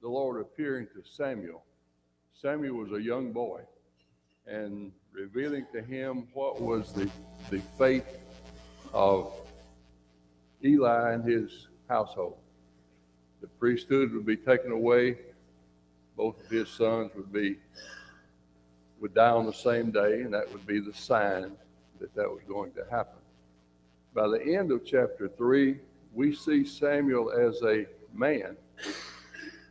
the Lord appearing to Samuel. Samuel was a young boy, and revealing to him what was the fate of Eli and his household. The priesthood would be taken away. Both of his sons would die on the same day, and that would be the sign that that was going to happen. By the end of chapter 3, we see Samuel as a man.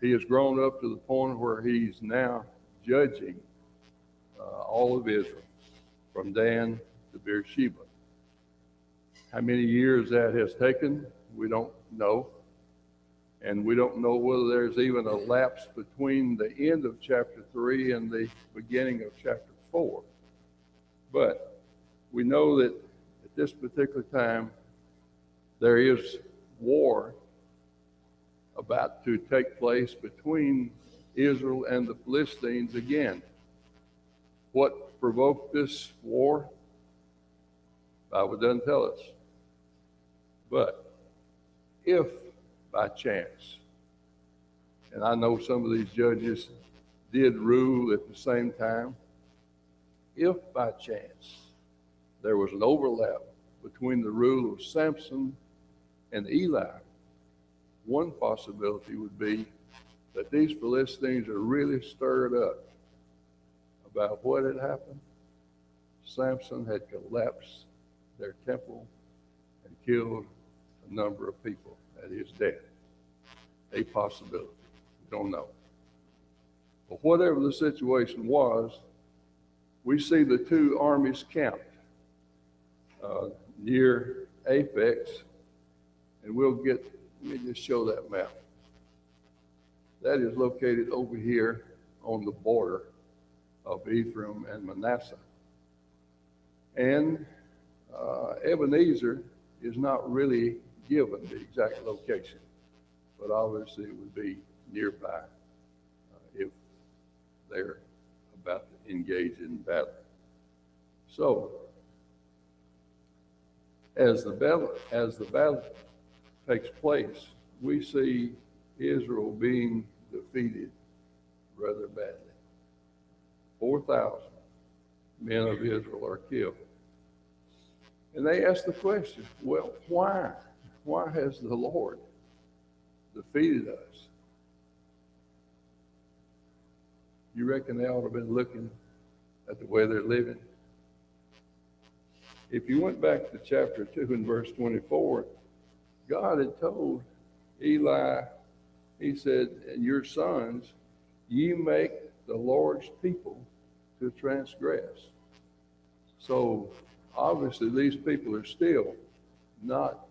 He has grown up to the point where he's now judging all of Israel, from Dan to Beersheba. How many years that has taken, we don't know. And we don't know whether there's even a lapse between the end of chapter 3 and the beginning of chapter 4. But we know that at this particular time, there is war about to take place between Israel and the Philistines again. What provoked this war? The Bible doesn't tell us. But if by chance, and I know some of these judges did rule at the same time, if by chance there was an overlap between the rule of Samson and Eli, one possibility would be that these Philistines are really stirred up about what had happened. Samson had collapsed their temple and killed a number of people at his death. A possibility. We don't know. But whatever the situation was, we see the two armies camped near Apex, and let me just show that map. That is located over here on the border of Ephraim and Manasseh. And Ebenezer is not really given the exact location, but obviously it would be nearby if they're about to engage in battle. So, as the battle takes place, we see Israel being defeated rather badly. 4,000 men of Israel are killed. And they ask the question, well, why? Why has the Lord defeated us? You reckon they ought to have been looking at the way they're living? If you went back to chapter 2 and verse 24, God had told Eli, he said, and your sons, ye make the Lord's people to transgress. So obviously these people are still not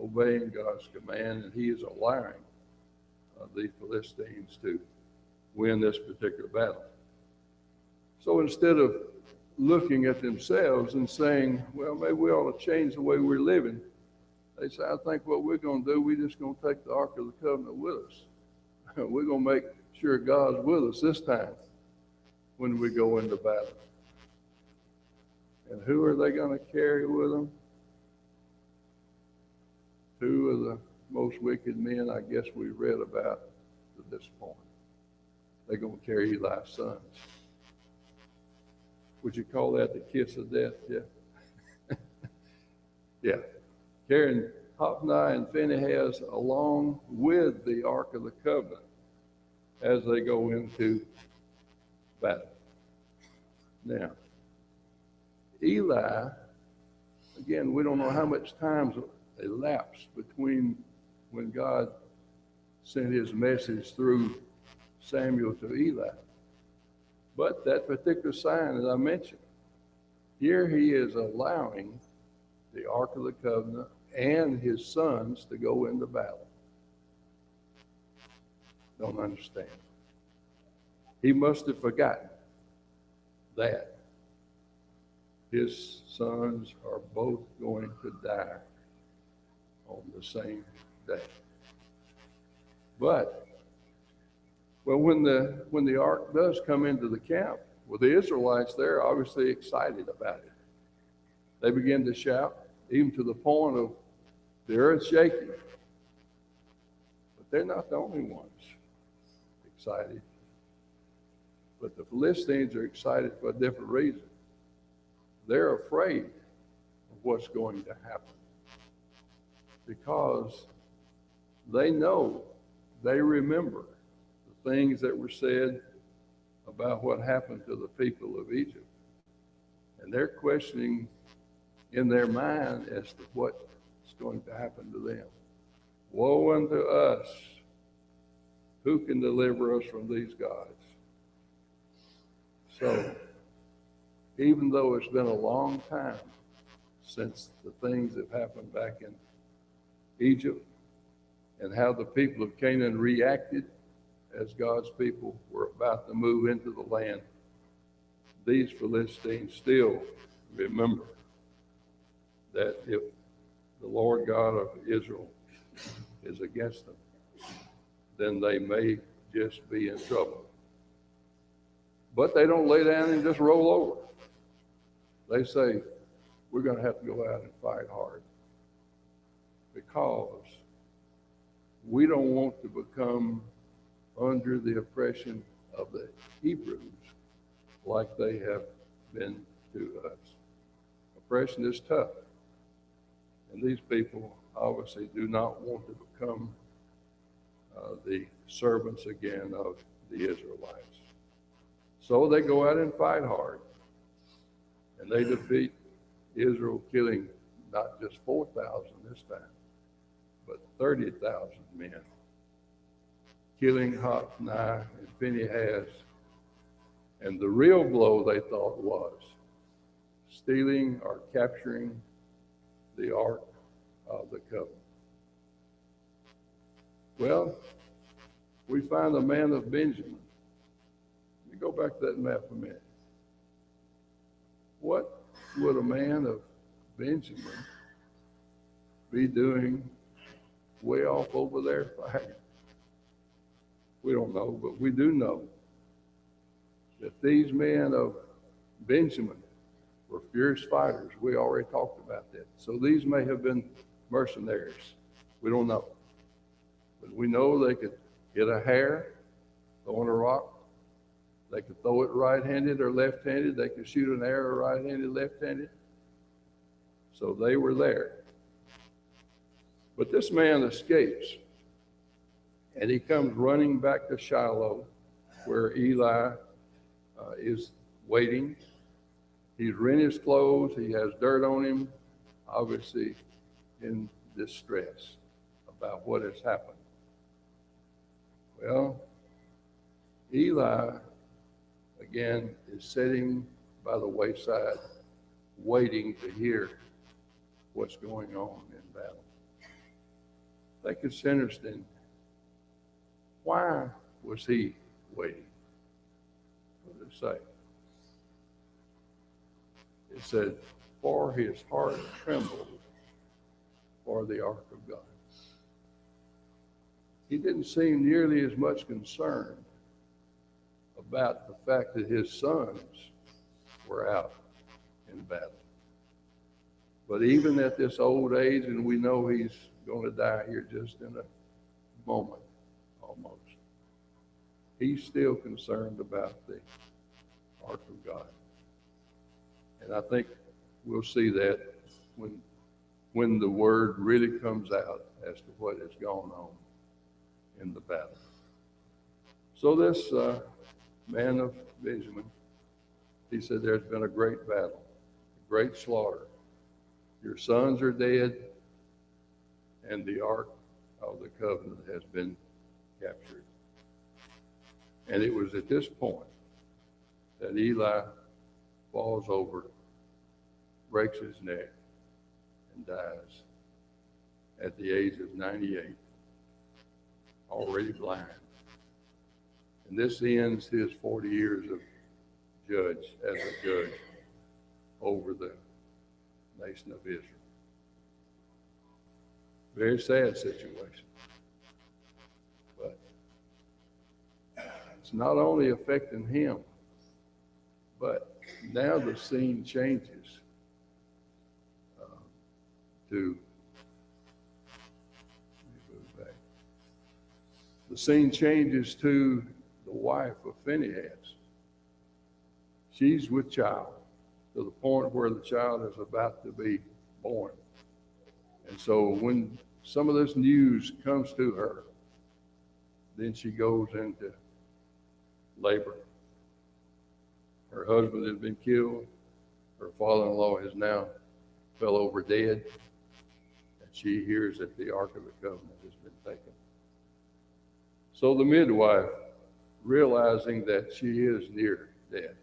obeying God's command, and he is allowing the Philistines to win this particular battle. So instead of looking at themselves and saying, well, maybe we ought to change the way we're living, they say, I think what we're going to do, we're just going to take the Ark of the Covenant with us. We're going to make sure God's with us this time when we go into battle. And who are they going to carry with them? Two of the most wicked men I guess we read about to this point. They're going to carry Eli's sons. Would you call that the kiss of death, Jeff? Yeah. Carrying Hophni and Phinehas along with the Ark of the Covenant as they go into battle. Now, Eli, again, we don't know how much time elapsed between when God sent his message through Samuel to Eli. But that particular sign, as I mentioned, here he is allowing the Ark of the Covenant and his sons to go into battle. Don't understand. He must have forgotten that his sons are both going to die on the same day. But well, when the ark does come into the camp, well, the Israelites, they're obviously excited about it. They begin to shout, even to the point of the earth shaking. But they're not the only ones excited. But the Philistines are excited for a different reason. They're afraid of what's going to happen because they know, they remember the things that were said about what happened to the people of Egypt. And they're questioning in their mind as to what's going to happen to them. Woe unto us! Who can deliver us from these gods? So, even though it's been a long time since the things that happened back in Egypt and how the people of Canaan reacted as God's people were about to move into the land, these Philistines still remember that if the Lord God of Israel is against them, then they may just be in trouble. But they don't lay down and just roll over. They say, we're going to have to go out and fight hard because we don't want to become under the oppression of the Hebrews like they have been to us. Oppression is tough. And these people obviously do not want to become the servants again of the Israelites. So they go out and fight hard. And they defeat Israel, killing not just 4,000 this time, but 30,000 men. Killing Hophni and Phinehas. And the real blow, they thought, was stealing or capturing the Ark of the Covenant. Well, we find a man of Benjamin. Let me go back to that map a minute. What would a man of Benjamin be doing way off over there fighting? We don't know, but we do know that these men of Benjamin were fierce fighters. We already talked about that. So these may have been mercenaries. We don't know. But we know they could hit a hare, throwing a rock. They could throw it right-handed or left-handed. They could shoot an arrow right-handed, left-handed. So they were there. But this man escapes. And he comes running back to Shiloh, where Eli is waiting. He's rent his clothes. He has dirt on him, obviously in distress about what has happened. Well, Eli, again, is sitting by the wayside, waiting to hear what's going on in battle. I think it's interesting. Why was he waiting? What did it say? It said, for his heart trembled for the ark of God. He didn't seem nearly as much concerned about the fact that his sons were out in battle. But even at this old age, and we know he's going to die here just in a moment, almost, he's still concerned about the ark of God. And I think we'll see that when the word really comes out as to what has gone on in the battle. So this man of Benjamin, he said, there's been a great battle, a great slaughter. Your sons are dead, and the ark of the covenant has been captured. And it was at this point that Eli falls over, breaks his neck, and dies at the age of 98, already blind. And this ends his 40 years of judge as a judge over the nation of Israel. Very sad situation. But it's not only affecting him, but now the scene changes the scene changes to the wife of Phinehas. She's with child to the point where the child is about to be born. And so when some of this news comes to her, then she goes into labor. Her husband has been killed. Her father-in-law has now fell over dead. And she hears that the Ark of the Covenant has been taken. So the midwife, realizing that she is near death,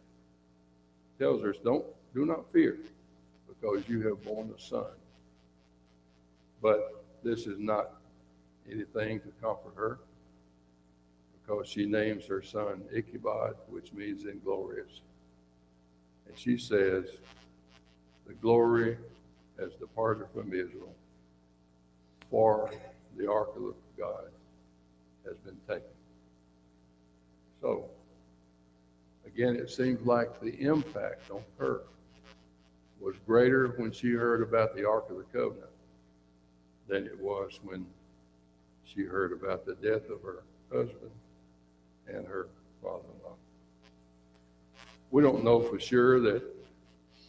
tells her, do not fear, because you have borne a son. But this is not anything to comfort her, because she names her son Ichabod, which means inglorious. And she says, the glory has departed from Israel, for the ark of God has been taken. So, again, it seems like the impact on her was greater when she heard about the Ark of the Covenant than it was when she heard about the death of her husband and her father-in-law. We don't know for sure that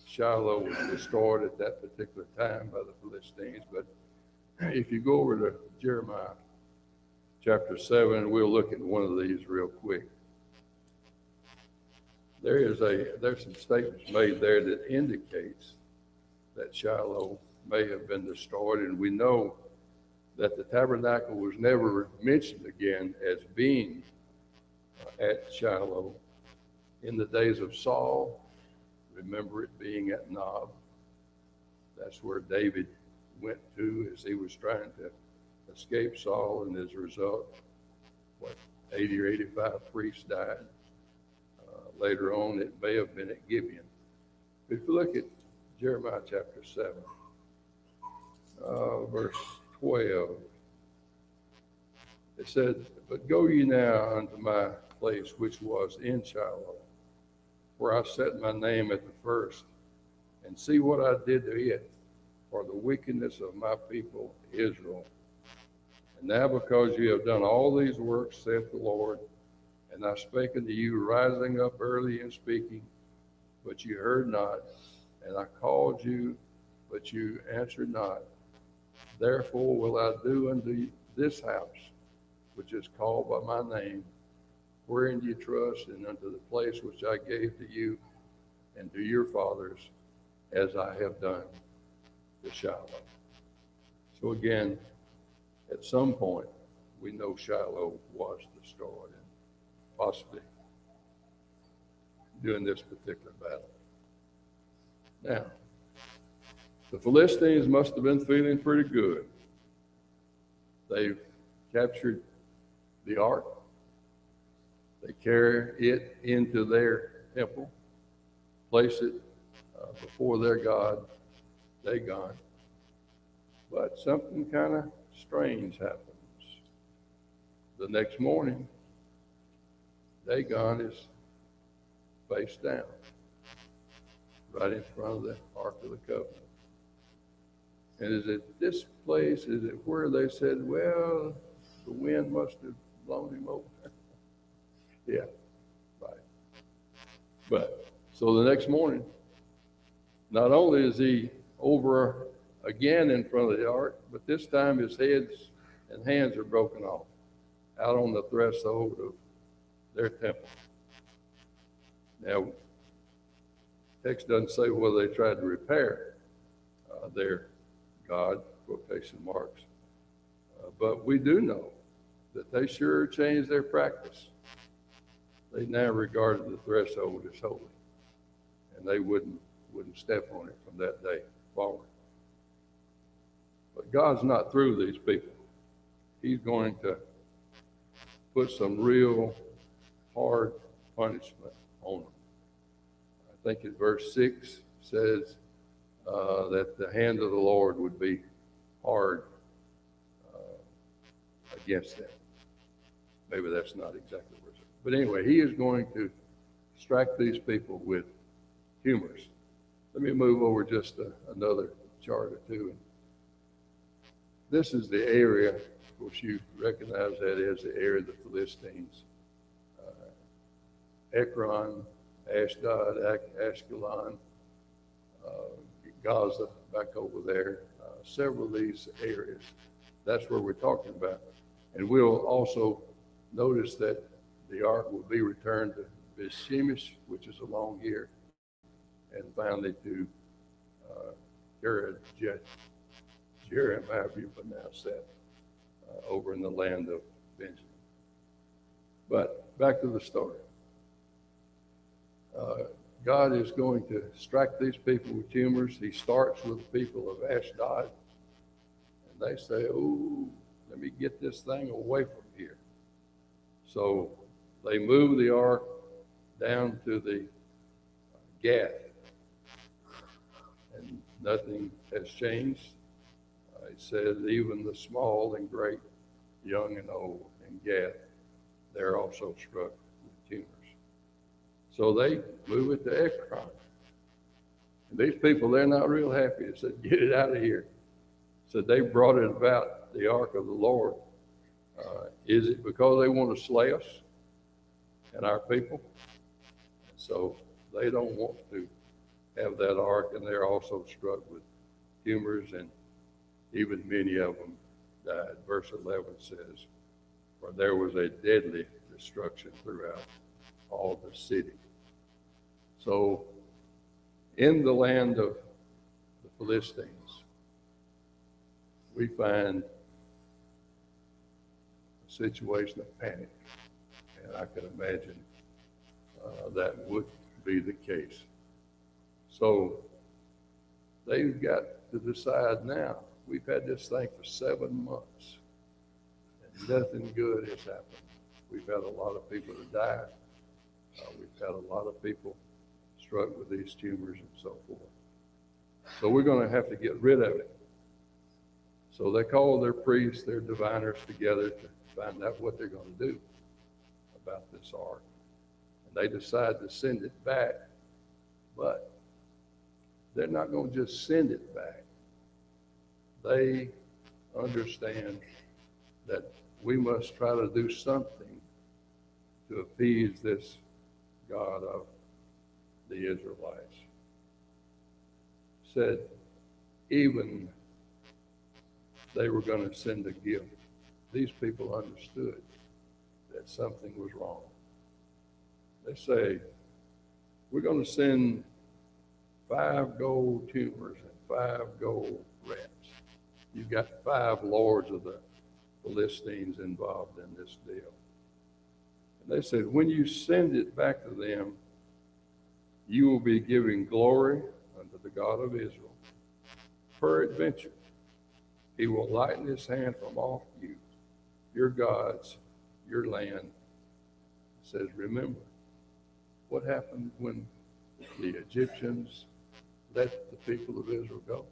Shiloh was destroyed at that particular time by the Philistines, but if you go over to Jeremiah chapter 7, we'll look at one of these real quick. There's some statements made there that indicates that Shiloh may have been destroyed, and we know that the tabernacle was never mentioned again as being at Shiloh in the days of Saul. Remember it being at Nob. That's where David went to as he was trying to escape Saul, and as a result, 80 or 85 priests died. Later on, it may have been at Gibeon. If you look at Jeremiah chapter 7, verse 12, it said, but go ye now unto my place which was in Shiloh, where I set my name at the first, and see what I did to it for the wickedness of my people Israel. And now because you have done all these works, saith the Lord, and I spake unto you, rising up early and speaking, but you heard not, and I called you, but you answered not. Therefore will I do unto this house, which is called by my name, wherein you trust, and unto the place which I gave to you and to your fathers, as I have done to Shiloh. So again, at some point, we know Shiloh was destroyed, and possibly during this particular battle. Now, the Philistines must have been feeling pretty good. They've captured the ark. They carry it into their temple, place it before their god, Dagon. But something kind of strange happens. The next morning, Dagon is face down, right in front of the Ark of the Covenant. And is it this place, is it where they said, well, the wind must have blown him over? Yeah, right. But, so the next morning, not only is he over again in front of the ark, but this time his heads and hands are broken off out on the threshold of their temple. Now, text doesn't say whether they tried to repair their God, quotation marks, but we do know that they sure changed their practice. They now regarded the threshold as holy, and they wouldn't step on it from that day forward. But God's not through these people. He's going to put some real hard punishment on them. I think in verse 6 says that the hand of the Lord would be hard against them. Maybe that's not exactly what it says. But anyway, he is going to strike these people with humors. Let me move over just another chart or two. This is the area, of course you recognize that as the area of the Philistines Ekron, Ashdod, Ashkelon, Gaza, back over there, several of these areas. That's where we're talking about. And we'll also notice that the ark will be returned to Bethshemesh, which is along here, and finally to Jerim, however you pronounce that, over in the land of Benjamin. But back to the story. God is going to strike these people with tumors. He starts with the people of Ashdod, and they say, "Oh, let me get this thing away from here." So they move the ark down to the Gath, and nothing has changed. It says even the small and great, young and old in Gath, they're also struck with tumors. So they move it to Ekron. And these people, they're not real happy. They said, "Get it out of here." So they brought it about the ark of the Lord. Is it because they want to slay us and our people? And so they don't want to have that ark, and they're also struck with tumors, and even many of them died. Verse 11 says, "For there was a deadly destruction throughout all the city." So in the land of the Philistines, we find a situation of panic. And I can imagine that would be the case. So they've got to decide now. We've had this thing for 7 months, and nothing good has happened. We've had a lot of people that died. We've had a lot of people struck with these tumors and so forth. So we're going to have to get rid of it. So they call their priests, their diviners together to find out what they're going to do about this ark. And they decide to send it back, but they're not going to just send it back. They understand that we must try to do something to appease this God of the Israelites. Said even they were going to send a gift. These people understood that something was wrong. They say, "We're going to send 5 gold tumors and 5 gold rats." You've got 5 lords of the Philistines involved in this deal. And they said, "When you send it back to them, you will be giving glory unto the God of Israel. Peradventure, he will lighten his hand from off you, your gods, your land." It says, remember what happened when the Egyptians let the people of Israel go.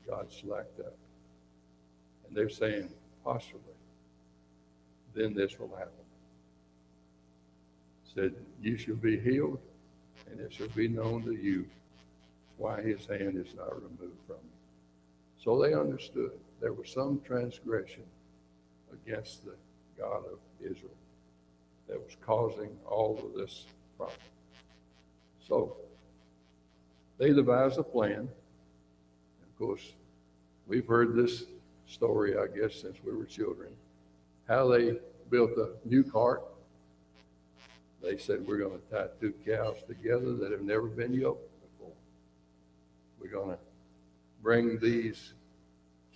God slacked up. And they're saying, possibly, then this will happen. Said, "You shall be healed, and it shall be known to you why his hand is not removed from you." So they understood there was some transgression against the God of Israel that was causing all of this problem. So they devised a plan. And of course, we've heard this story, I guess, since we were children, how they built a new cart. They said, "We're going to tie 2 cows together that have never been yoked before. We're going to bring these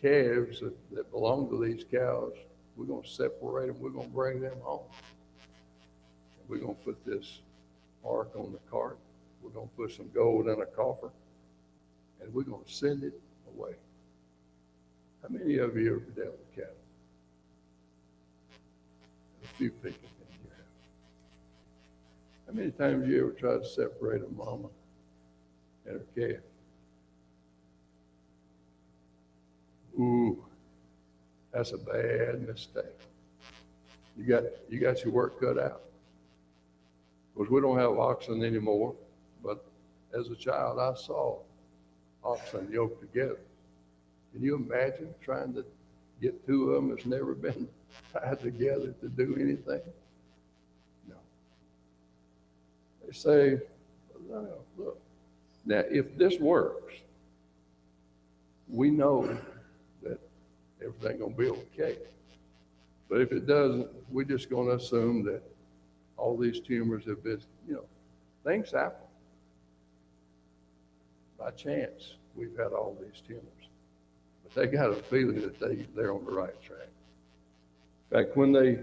calves that belong to these cows. We're going to separate them. We're going to bring them home. And we're going to put this ark on the cart. We're going to put some gold in a coffer, and we're going to send it away." How many of you ever dealt with cattle? A few people in here have. How many times have you ever tried to separate a mama and her calf? Ooh, that's a bad mistake. You got your work cut out. Because we don't have oxen anymore, but as a child I saw oxen yoked together. Can you imagine trying to get 2 of them that's never been tied together to do anything? No. They say, well, look, now if this works, we know that everything's going to be okay. But if it doesn't, we're just going to assume that all these tumors have been, things happen. By chance, we've had all these tumors. But they got a feeling that they're on the right track. In fact, when they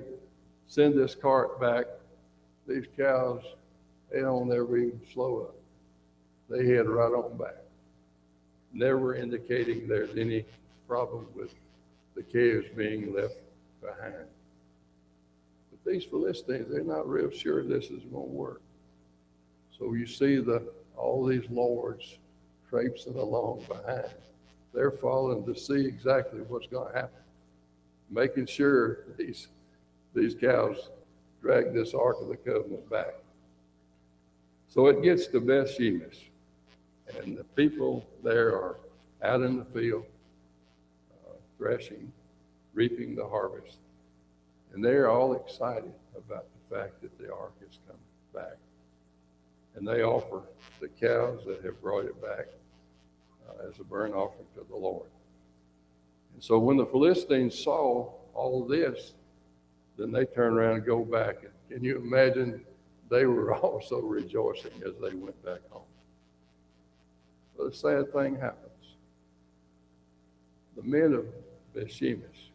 send this cart back, these cows, they don't ever even slow up. They head right on back, never indicating there's any problem with the calves being left behind. But these Philistines, they're not real sure this is going to work. So you see all these lords traipsing along behind. They're following to see exactly what's going to happen, making sure these cows drag this Ark of the Covenant back. So it gets to Beth Shemesh, and the people there are out in the field, threshing, reaping the harvest, and they're all excited about the fact that the Ark has come back. And they offer the cows that have brought it back as a burnt offering to the Lord. And so when the Philistines saw all of this, then they turn around and go back. And can you imagine? They were also rejoicing as they went back home. But a sad thing happens. The men of Beth Shemesh,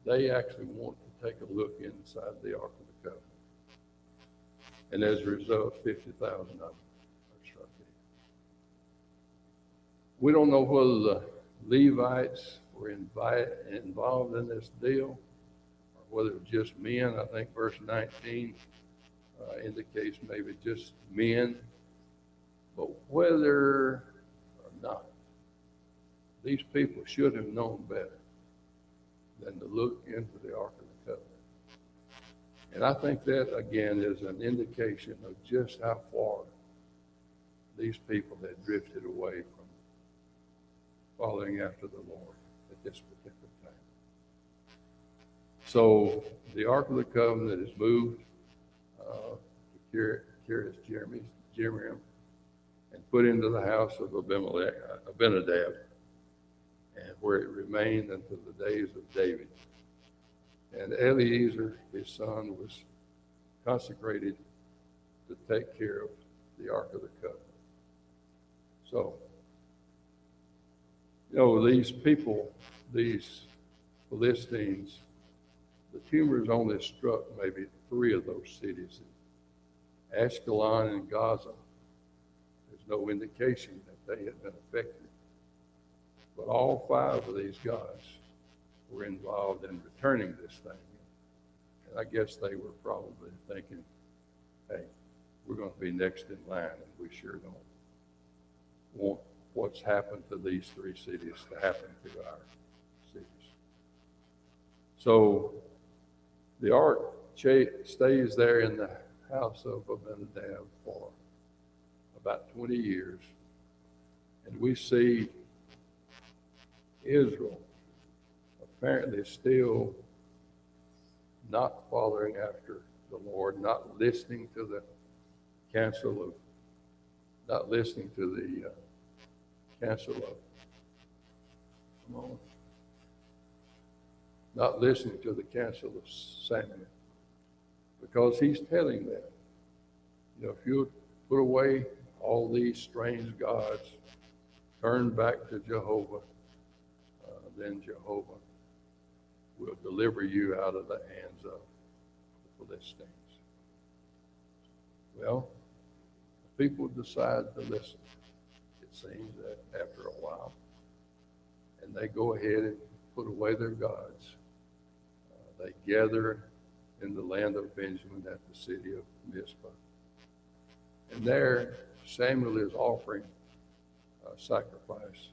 they actually want to take a look inside the Ark of the Covenant. And as a result, 50,000 of them are struck dead. We don't know whether the Levites were involved in this deal or whether it was just men. I think verse 19 indicates maybe just men. But whether or not, these people should have known better than to look into the Ark of the Covenant. And I think that, again, is an indication of just how far these people had drifted away from following after the Lord at this particular time. So the Ark of the Covenant is moved to Kiriath Jearim and put into the house of Abinadab, and where it remained until the days of David. And Eliezer, his son, was consecrated to take care of the Ark of the Covenant. So, these people, these Philistines, the tumors only struck maybe 3 of those cities. Ashkelon and Gaza, there's no indication that they had been affected. But all 5 of these gods were involved in returning this thing. And I guess they were probably thinking, hey, we're going to be next in line, and we sure don't want what's happened to these 3 cities to happen to our cities. So the Ark stays there in the house of Abinadab for about 20 years. And we see Israel apparently still not following after the Lord, not listening to the counsel of Samuel, because he's telling them, if you put away all these strange gods, turn back to Jehovah, then Jehovah will deliver you out of the hands of the Philistines. Well, the people decide to listen, it seems, that after a while. And they go ahead and put away their gods. They gather in the land of Benjamin at the city of Mizpah. And there, Samuel is offering a sacrifice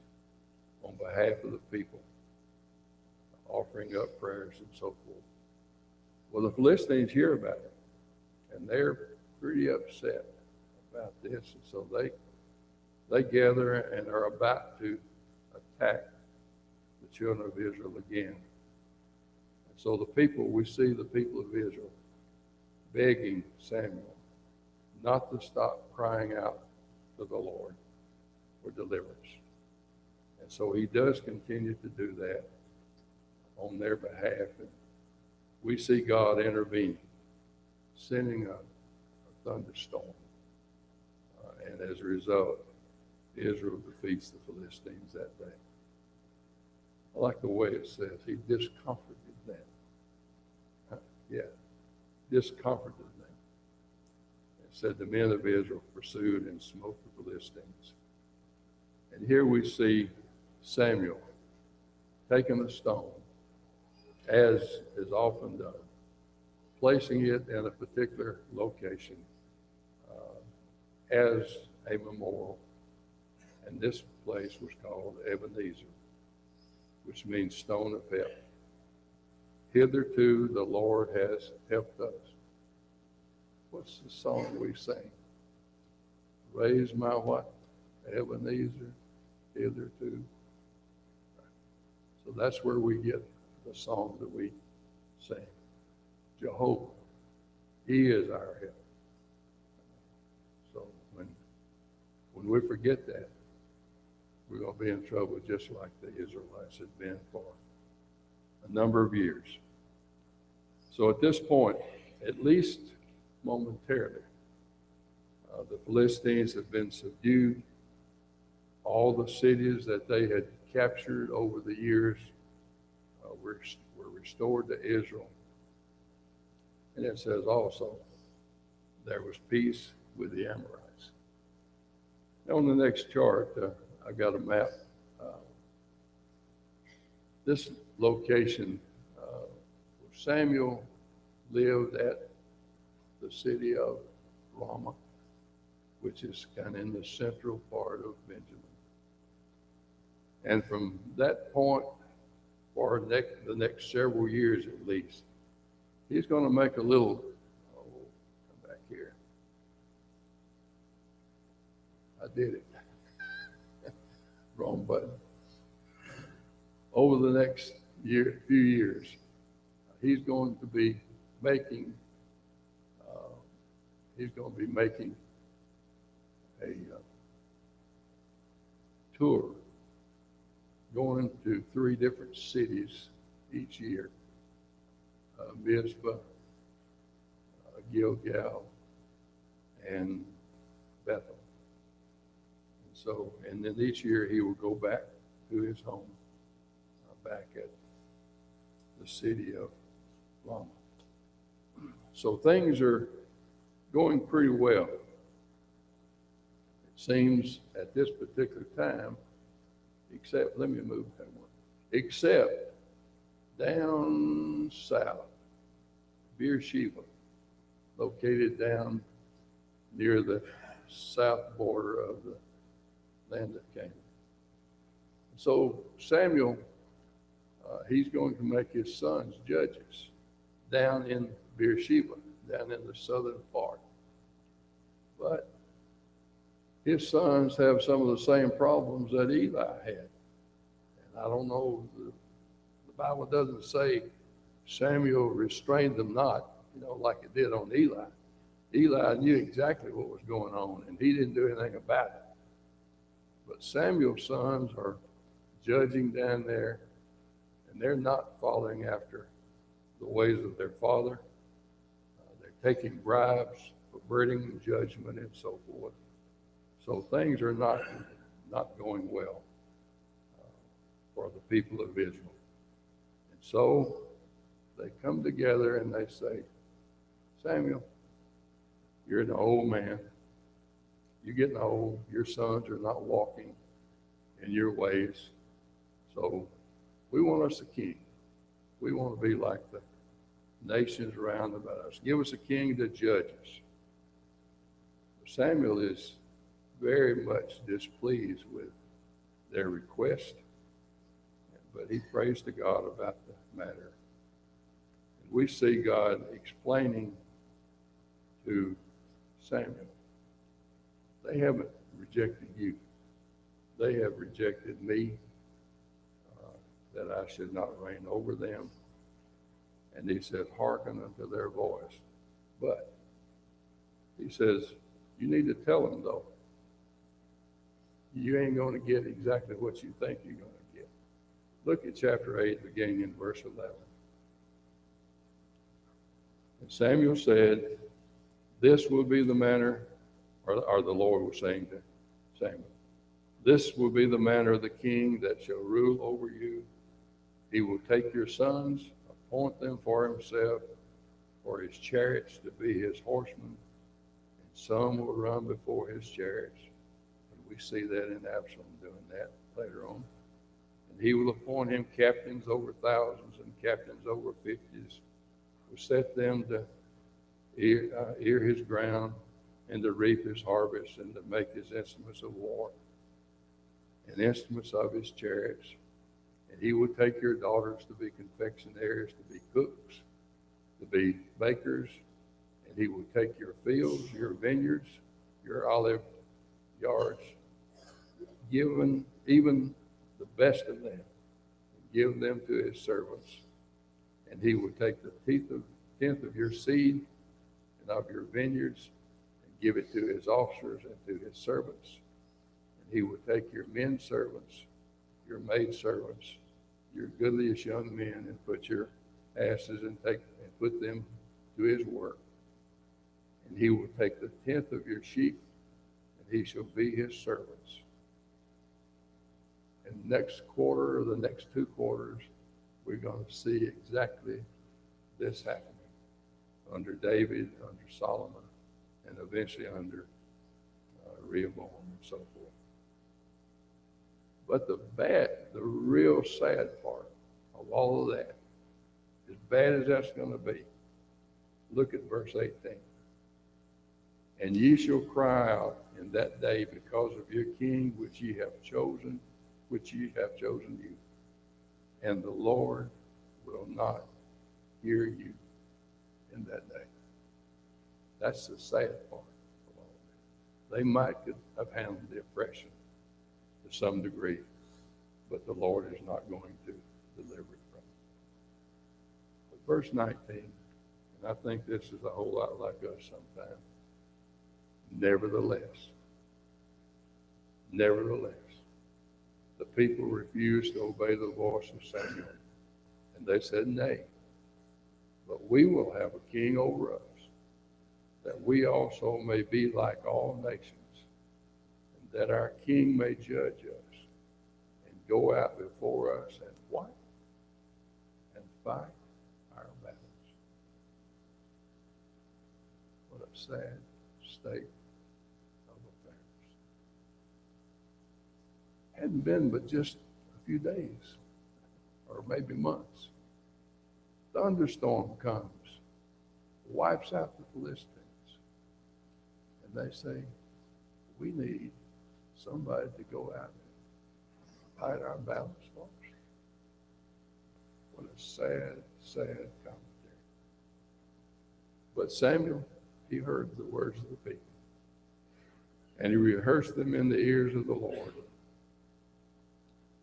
on behalf of the people, offering up prayers and so forth. Well, the Philistines hear about it, and they're pretty upset about this. And so they gather and are about to attack the children of Israel again. And so we see the people of Israel begging Samuel not to stop crying out to the Lord for deliverance. And so he does continue to do that on their behalf. And we see God intervening, sending a thunderstorm. And as a result, Israel defeats the Philistines that day. I like the way it says, he discomforted them. Yeah, discomforted them. It said the men of Israel pursued and smote the Philistines. And here we see Samuel taking a stone, as is often done, placing it in a particular location as a memorial. And this place was called Ebenezer, which means stone of help. Hitherto the Lord has helped us. What's the song we sing? Raise my what? Ebenezer, hitherto. So that's where we get the song that we sing. Jehovah, he is our help. So when we forget that, we're going to be in trouble just like the Israelites had been for a number of years. So at this point, at least momentarily, the Philistines have been subdued. All the cities that they had captured over the years were restored to Israel. And it says also, there was peace with the Amorites. Now on the next chart, I've got a map. This location, Samuel lived at the city of Ramah, which is kind of in the central part of Benjamin. And from that point, for the next several years at least, he's going to make a little, come back here. I did it. Wrong button. Over the next few years, he's going to be making a tour, going to 3 different cities each year: Mizpah, Gilgal, and Bethel. And then each year he will go back to his home, back at the city of Ramah. So things are going pretty well. It seems at this particular time, except, let me move that one, except down south, Beersheba, located down near the south border of the land of Canaan. So Samuel, he's going to make his sons judges down in Beersheba, down in the southern part. But his sons have some of the same problems that Eli had. And I don't know, the Bible doesn't say Samuel restrained them not, like it did on Eli. Eli knew exactly what was going on, and he didn't do anything about it. But Samuel's sons are judging down there, and they're not following after the ways of their father. They're taking bribes, perverting judgment, and so forth. So things are not going well for the people of Israel. And so they come together and they say, Samuel, you're an old man. You're getting old. Your sons are not walking in your ways. So we want us a king. We want to be like the nations around about us. Give us a king to judge us. Samuel is very much displeased with their request, but he prays to God about the matter. And we see God explaining to Samuel, they haven't rejected you. They have rejected me, that I should not reign over them. And he said, hearken unto their voice. But he says, You need to tell them, though, you ain't going to get exactly what you think you're going to get. Look at chapter 8, beginning in verse 11. And Samuel said, this will be the manner, or the Lord was saying to Samuel, this will be the manner of the king that shall rule over you. He will take your sons, appoint them for himself, for his chariots to be his horsemen, and some will run before his chariots. And we see that in Absalom doing that later on. And he will appoint him captains over thousands and captains over fifties, will set them to ear his ground and to reap his harvest and to make his instruments of war and instruments of his chariots. And he will take your daughters to be confectionaries, to be cooks, to be bakers, and he will take your fields, your vineyards, your olive yards, given even the best of them, and give them to his servants. And he will take the tenth of your seed and of your vineyards, and give it to his officers and to his servants. And he will take your men servants, your maid servants, your goodliest young men, and put your asses and put them to his work. And he will take the tenth of your sheep, and he shall be his servants. And next quarter or the next 2 quarters, we're going to see exactly this happening under David, under Solomon, and eventually under Rehoboam and so forth. But the real sad part of all of that, as bad as that's going to be, look at verse 18. And ye shall cry out in that day because of your king, which ye have chosen you. And the Lord will not hear you in that day. That's the sad part of all of it. They might have handled the oppression to some degree, but the Lord is not going to deliver it from it. But verse 19, and I think this is a whole lot like us sometimes. Nevertheless, the people refused to obey the voice of Samuel, and they said, nay, but we will have a king over us, that we also may be like all nations, and that our king may judge us, and go out before us and what? And fight our battles. What a sad state of affairs. Hadn't been but just a few days, or maybe months. Thunderstorm comes, wipes out the Philistines, and they say, we need somebody to go out and fight our battles for us. What a sad, sad commentary. But Samuel, he heard the words of the people, and he rehearsed them in the ears of the Lord.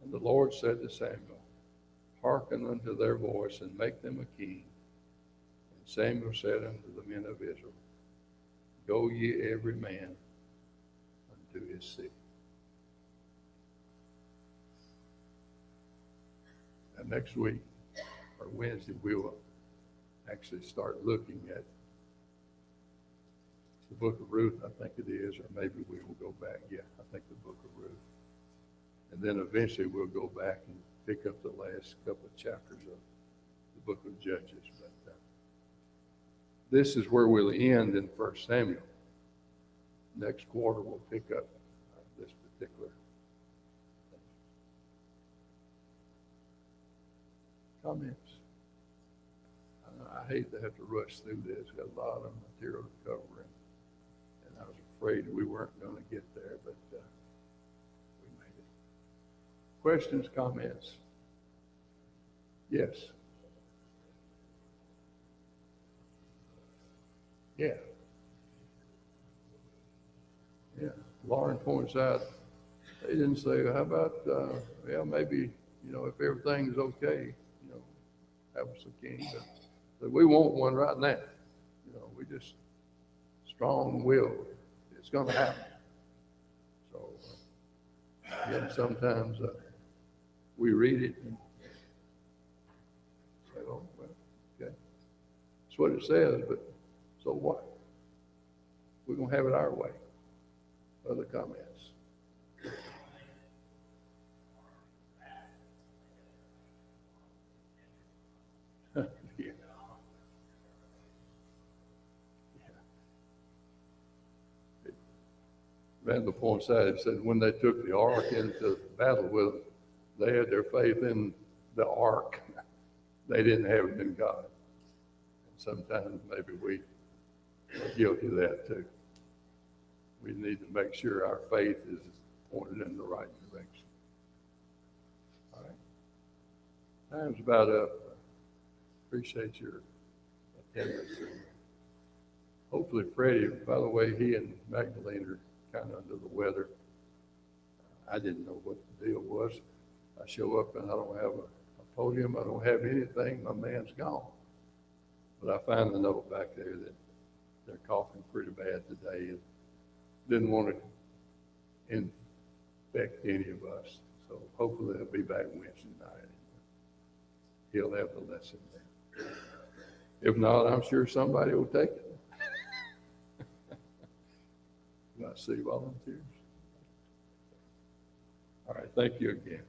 And the Lord said to Samuel, hearken unto their voice, and make them a king. And Samuel said unto the men of Israel, go ye every man unto his city. And next week, or Wednesday, we will actually start looking at the book of Ruth, I think it is, or maybe we will go back. Yeah, I think the book of Ruth. And then eventually we'll go back and pick up the last couple of chapters of the book of Judges. But this is where we'll end in 1 Samuel. Next quarter we'll pick up this particular thing. Comments? I hate to have to rush through this. Got a lot of material to cover, and I was afraid we weren't going to get there, but we made it. Questions, comments? Yes. Yeah. Yeah. Lauren points out, they didn't say, how about, maybe, if everything's okay, have us a king. But we want one right now. We just strong-willed It's going to happen. So, yet sometimes we read it and say, oh, well, okay. That's what it says, but so what? We're going to have it our way. Other comments? Yeah. Randall points out, it said when they took the ark into battle with them, they had their faith in the ark. They didn't have it in God. And sometimes maybe we are guilty of that too. We need to make sure our faith is pointed in the right direction. All right. Time's about up. Appreciate your attendance. Hopefully Freddie, by the way, he and Magdalene are kind of under the weather. I didn't know what the deal was. I show up and I don't have a podium. I don't have anything. My man's gone. But I found the note back there that they're coughing pretty bad today and didn't want to infect any of us. So hopefully they'll be back Wednesday night. He'll have the lesson there. If not, I'm sure somebody will take it. I see volunteers. All right, thank you again.